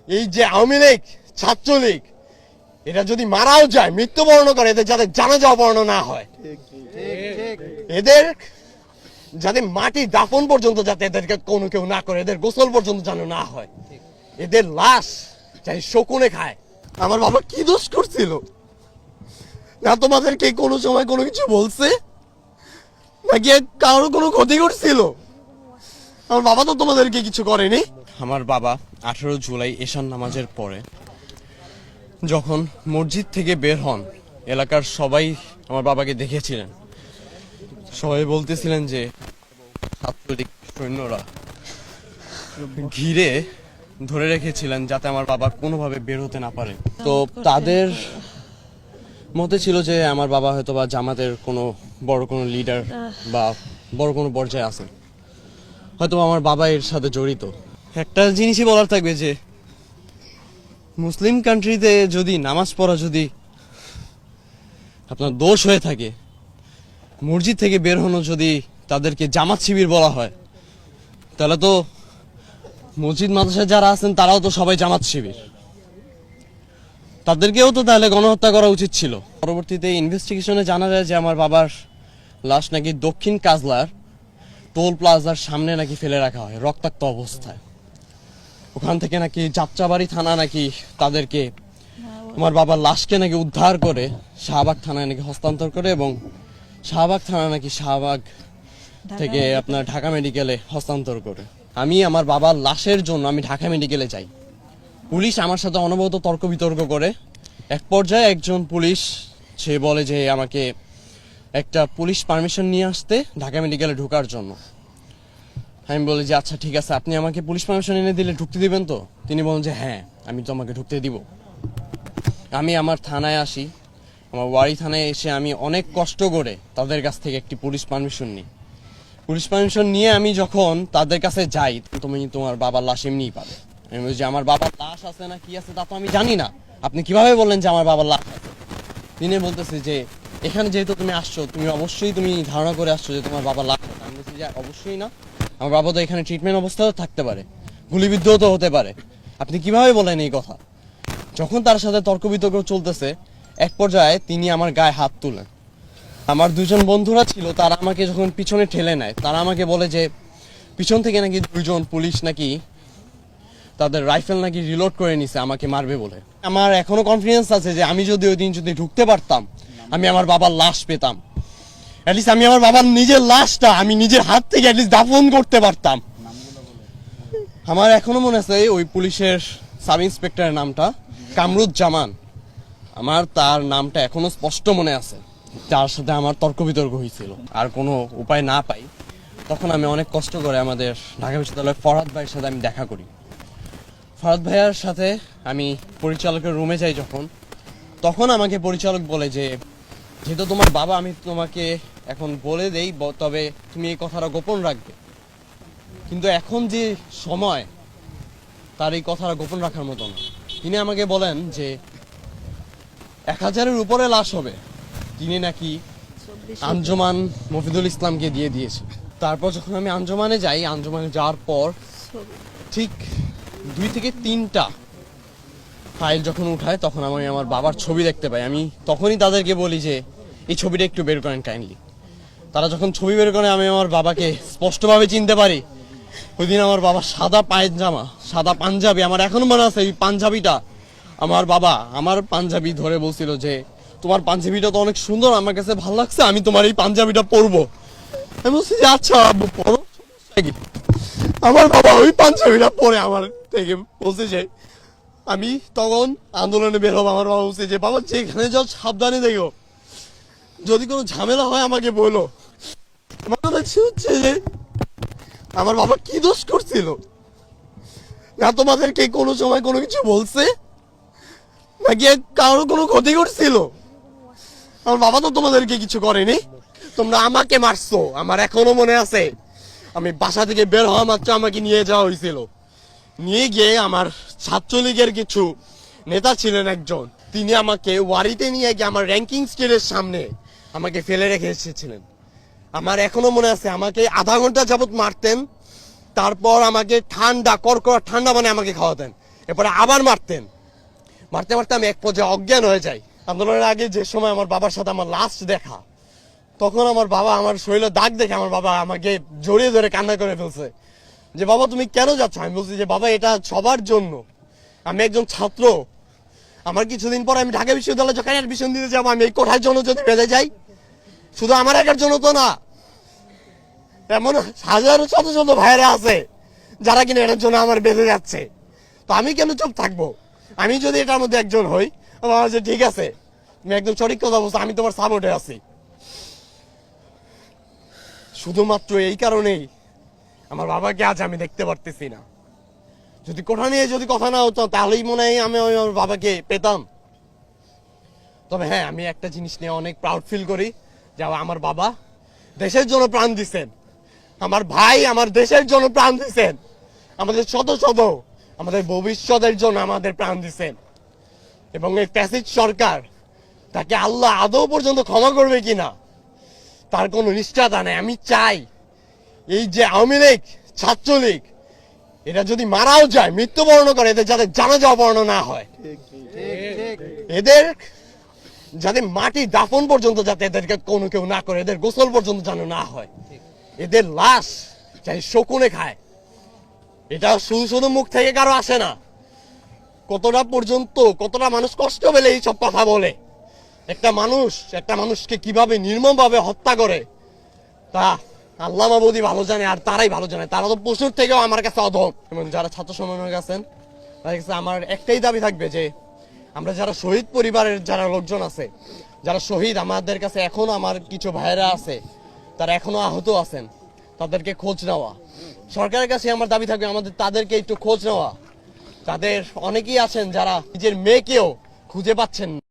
এই যে আওয়ামী লীগ, ছাত্রলীগ, এরা যদি মারাও যায়, মৃত্যুবরণ করে, এদের যাতে জানাজা অপহরণ না হয়, এদের যাতে মাটি দাফন পর্যন্ত যাতে এদেরকে কোনো কেউ না করে, এদের গোসল পর্যন্ত যেন না হয়, এদের লাশ যাই শকুনে খায়। আমার বাবা কি দোষ করছিল? না তোমাদেরকে কোনো সময় কোনো কিছু বলছে, নাকি কারোর কোনো ক্ষতি করছিল? আমার বাবা তো তোমাদেরকে কিছু করেনি। আমার বাবা 18 জুলাই এশার নামাজের পরে যখন মসজিদ থেকে বের হন, এলাকার সবাই আমার বাবাকে দেখেছিলেন। সবাই বলতেছিলেন যে ছাত্রলীগ সৈন্যরা ঘিরে ধরে রেখেছিলেন যাতে আমার বাবা কোনোভাবে বের হতে না পারে। তো তাদের মতে ছিল যে আমার বাবা হয়তো বা জামাতের কোনো বড় কোনো লিডার বা বড় কোনো পর্যায়ে আছেন, হয়তো আমার বাবা এর সাথে জড়িত। একটা জিনিসই বলার থাকবে যে মুসলিম কান্ট্রিতে যদি নামাজ পড়া যদি আপনার দোষ হয়ে থাকে, মসজিদ থেকে বের হনো যদি তাদেরকে জামাত শিবির বলা হয়, তাহলে তো মসজিদ মাদ্রাসায় যারা আছেন তারাও তো সবাই জামাত শিবির, তাদেরকেও তো তাহলে গণহত্যা করা উচিত ছিল। পরবর্তীতে ইনভেস্টিগেশনে জানা যায় যে আমার বাবার লাশ নাকি দক্ষিণ কাজলার টোল প্লাজার সামনে নাকি ফেলে রাখা হয় রক্তাক্ত অবস্থায়। ওখান থেকে নাকি যাত্রাবাড়ি থানা নাকি তাদেরকে, আমার বাবার লাশকে নাকি উদ্ধার করে শাহবাগ থানায় নাকি হস্তান্তর করে, এবং শাহবাগ থানা নাকি শাহবাগ থেকে আপনার ঢাকা মেডিকেলে হস্তান্তর করে। আমি আমার বাবার লাশের জন্য আমি ঢাকা মেডিকেলে যাই। পুলিশ আমার সাথে অনবরত তর্ক বিতর্ক করে। এক পর্যায়ে একজন পুলিশ সে বলে যে আমাকে একটা পুলিশ পারমিশন নিয়ে আসতে ঢাকা মেডিকেলে ঢোকার জন্য। আমি বলি যে আচ্ছা ঠিক আছে, আপনি আমাকে পুলিশ পারমিশন এনে দিলে ঢুকতে দিবেন তো? তিনি বলেন যে হ্যাঁ, আমি তোমাকে ঢুকতে দিব। আমি আমার থানায় আসি, আমার ওয়ারি থানায় এসে আমি অনেক কষ্ট করে তাদের কাছ থেকে একটি পুলিশ পারমিশন নিই। পুলিশ পারমিশন নিয়ে আমি যখন তাদের কাছে যাই, তুমি তোমার বাবার লাশ এমনিই পাবে। আমি বলছি যে আমার বাবার লাশ আছে না কি আছে তা তো আমি জানি না, আপনি কিভাবে বললেন যে আমার বাবার লাশ আছে? তিনি বলতেছে যে এখানে যেহেতু তুমি আসছো, তুমি অবশ্যই তুমি ধারণা করে আসছো যে তোমার বাবার লাশ আছে। আমি বলছি যে অবশ্যই না, আমার বাবা তো এখানে ট্রিটমেন্ট অবস্থাতেও থাকতে পারে, গুলিবিদ্ধও তো হতে পারে, আপনি কিভাবে বলেন এই কথা? যখন তার সাথে তর্ক বিতর্ক চলতেছে, এক পর্যায়ে তিনি আমার গায়ে হাত তুলেন। আমার দুজন বন্ধুরা ছিল, তারা আমাকে যখন পিছনে ঠেলে নেয়, তারা আমাকে বলে যে পিছন থেকে নাকি দুইজন পুলিশ নাকি তাদের রাইফেল নাকি রিলোড করে নিছে আমাকে মারবে বলে। আমার এখনো কনফিডেন্স আছে যে আমি যদি ওই দিন যদি ঢুকতে পারতাম, আমি আমার বাবার লাশ পেতাম। অ্যাটলিস্ট আমি আমার বাবার নিজের লাশটা আমি নিজের হাত থেকে অ্যাটলিস্ট দাফন করতে পারতাম। আমার এখনো মনে আছে ওই পুলিশের সাব ইন্সপেক্টরের নামটা কামরুজ্জামান, আমার তার নামটা এখনো স্পষ্ট মনে আছে। তার সাথে আমার তর্ক বিতর্ক হয়েছিল, আর কোনো উপায় না পাই তখন আমি অনেক কষ্ট করে আমাদের ঢাকা বিশ্ববিদ্যালয়ের ফরহাদ ভাইয়ের সাথে আমি দেখা করি। ফরহাদ ভাইয়ার সাথে আমি পরিচালকের রুমে যাই যখন, তখন আমাকে পরিচালক বলে যে যেহেতু তোমার বাবা, আমি তোমাকে এখন বলে দেই, তবে তুমি এই কথাটা গোপন রাখবে, কিন্তু এখন যে সময় তার এই কথাটা গোপন রাখার মতো না। তিনি আমাকে বলেন যে 1000-এর উপরে লাশ হবে, তিনি নাকি আঞ্জুমান মফিদুল ইসলামকে দিয়ে দিয়েছে। তারপর যখন আমি আঞ্জুমানে যাই, আঞ্জুমানে যাওয়ার পর ঠিক 2 থেকে 3টা ফাইল যখন উঠায়, তখন আমি আমার বাবার ছবি দেখতে পাই। আমি তখনই তাদেরকে বলি যে এই ছবিটা একটু বের করেন কাইন্ডলি। তারা যখন ছবি বের করে, আমি আমার বাবাকে স্পষ্টভাবে চিনতে পারি। ওই দিন আমার বাবা সাদা পায়জামা, সাদা পাঞ্জাবি, আমার এখনো মনে আছে এই পাঞ্জাবিটা। আমার বাবা আমার পাঞ্জাবি ধরে বলছিল যে তোমার পাঞ্জাবিটা তো অনেক সুন্দর, আমার কাছে ভালো লাগছে, আমি তোমার এই পাঞ্জাবিটা পরবো। আমি বলছি যে আচ্ছা পরো। আমার বাবা ওই পাঞ্জাবিটা পরে আমার থেকে বলছে যে আমি তখন আন্দোলনে বের হবো। আমার বাবা বলছে যে বাবা যেখানে যাও সাবধানে দেখো, যদি কোনো ঝামেলা হয় আমাকে বলো। আমার কথা হচ্ছে যে আমার বাবা কি দোষ করছিল? না তোমাদেরকে কোনো সময় কোনো কিছু বলছে, নাকি কারোর কোনো ক্ষতি করছিল? আমার বাবা তো তোমাদেরকে কিছু করেনি। তোমরা আমাকে মারছো, আমার এখনো মনে আছে। আমি বাসা থেকে বের হওয়া মাত্র আমাকে নিয়ে যাওয়া হয়েছিল। নিয়ে গিয়ে আমার ছাত্রলীগের কিছু নেতা ছিলেন একজন, তিনি আমাকে ওয়ারিতে নিয়ে গিয়ে আমার র্যাঙ্কিং স্টেজের সামনে আমাকে ফেলে রেখে এসেছিলেন। আমার এখনো মনে আছে, আমাকে আধা ঘন্টা যাবত মারতেন, তারপর আমাকে ঠান্ডা কড়কড়া ঠান্ডা মানে আমাকে খাওয়াতেন। এরপরে আবার মারতেন, মারতে মারতে আমি এক পর্যায়ে অজ্ঞান হয়ে যাই। আন্দোলনের আগে যে সময় আমার বাবার সাথে আমার লাস্ট দেখা, তখন আমার বাবা আমার শরীরে দাগ দেখে আমার বাবা আমাকে জড়িয়ে ধরে কান্না করে ফেলছে যে বাবা তুমি কেন যাচ্ছ? আমি বলছি যে বাবা এটা সবার জন্য, আমি একজন ছাত্র, আমার কিছুদিন পর আমি ঢাকা বিশ্ববিদ্যালয়ে যখন অ্যাডমিশন দিতে যাবো, আমি এই কোঠার জন্য যদি বেঁধে যাই, শুধু আমার একার জন্য তো না, এমন হাজারো শত শত ভাইরা আছে যারা কিনা এটার জন্য আমার বেঁধে যাচ্ছে। তো আমি কেন চুপ থাকবো? আমি যদি এটার মধ্যে একজন হই, আমার যে ঠিক আছে তুমি একদম সঠিক কথা বলছো, আমি তোমার সাপোর্টে আছি। শুধুমাত্র এই কারণেই আমার বাবাকে আজ আমি দেখতে পারতেছি না। যদি কোঠা নিয়ে যদি কথা না হতো তাহলেই মনে হয় আমি আমার বাবাকে পেতাম। তবে হ্যাঁ, আমি একটা জিনিস নিয়ে অনেক প্রাউড ফিল করি যে আমার বাবা দেশের জন্য প্রাণ দিচ্ছেন, আমার ভাই আমার দেশের জন্য প্রাণ দিচ্ছেন, আমাদের শত শত আমাদের ভবিষ্যতের জন্য আমাদের প্রাণ দিচ্ছেন। এবং এই ফ্যাসিস্ট সরকার, তাকে আল্লাহ আদৌ পর্যন্ত ক্ষমা করবে কিনা তার কোনো নিশ্চয়তা নেই। আমি চাই এই যে আওয়ামী লীগ, ছাত্রলীগ, এরা যদি মারাও যায়, মৃত্যুবরণ করে, এদের যাতে জানাজা অপহরণ না হয়, এদের যাতে মাটি দাফন পর্যন্ত যাতে এদেরকে কোনো কেউ না করে, এদের গোসল পর্যন্ত যেন না হয়, এদের লাশ চাই শকুনে খায়। এটা শুধু শুধু মুখ থেকে কারো আসে না। কতটা মানুষ কষ্ট পেলে এইসব কথা বলে। একটা মানুষকে কিভাবে নির্মম ভাবে হত্যা করে তা আল্লাহ মাবুদি ভালো জানে, আর তারাই ভালো জানে। তারা তো পশুর থেকেও আমার কাছে অধম। এবং যারা ছাত্র সমন্বয়ক আছেন, তাদের কাছে আমার একটাই দাবি থাকবে যে আমরা যারা শহীদ পরিবারের যারা লোকজন আছে, যারা শহীদ, আমাদের কাছে এখনো আমার কিছু ভাইয়েরা আছে, তারা এখনো আহত আছেন, তাদেরকে খোঁজ নেওয়া। সরকারের কাছে আমার দাবি থাকবে আমাদের তাদেরকে একটু খোঁজ নেওয়া। তাদের অনেকেই আছেন যারা নিজের মেয়েকেও খুঁজে পাচ্ছেন না।